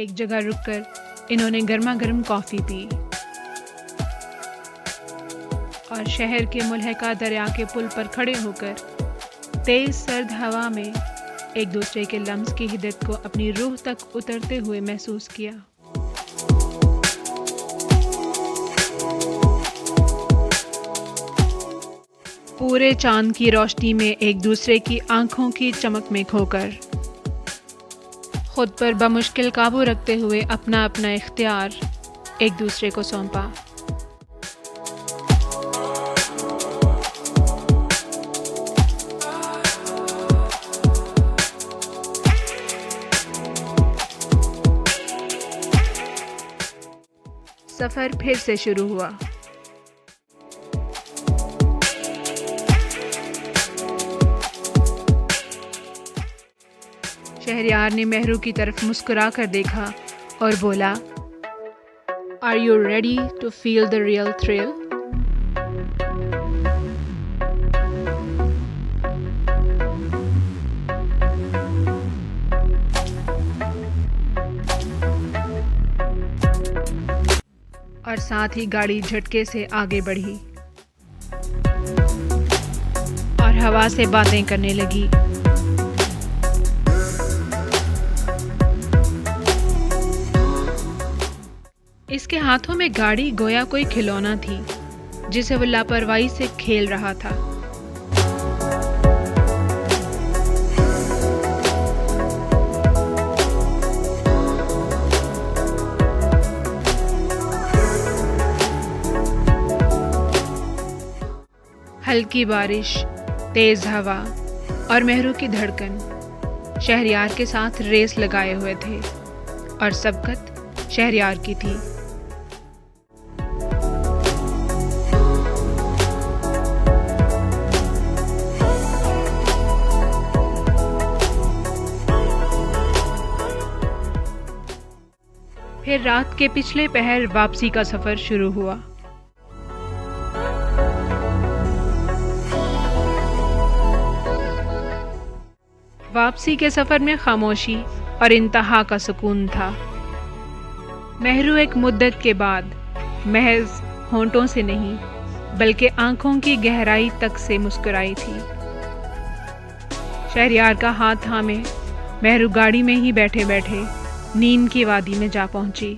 एक जगह रुककर इन्होंने गर्मा गर्म कॉफ़ी पी और शहर के मुल्हका दरिया के पुल पर खड़े होकर तेज़ सर्द हवा में एक दूसरे के लम्स की हिद्दत को अपनी रूह तक उतरते हुए महसूस किया। पूरे चांद की रोशनी में एक दूसरे की आंखों की चमक में खोकर खुद पर बमुश्किल काबू रखते हुए अपना अपना इख्तियार एक दूसरे को सौंपा। सफ़र फिर से शुरू हुआ। शहरयार ने महरू की तरफ मुस्कुरा कर देखा और बोला, are you ready to feel the real thrill? और साथ ही गाड़ी झटके से आगे बढ़ी और हवा से बातें करने लगी। इसके हाथों में गाड़ी गोया कोई खिलौना थी जिसे वो लापरवाही से खेल रहा था। हल्की बारिश, तेज हवा और महरू की धड़कन शहरयार के साथ रेस लगाए हुए थे और सबकत शहरयार की थी। फिर रात के पिछले पहर वापसी का सफर शुरू हुआ। वापसी के सफर में खामोशी और इंतहा का सुकून था। महरू एक मुद्दत के बाद महज होंठों से नहीं बल्कि आंखों की गहराई तक से मुस्कुराई थी। शहरयार का हाथ थामे महरू गाड़ी में ही बैठे बैठे नींद की वादी में जा पहुंची।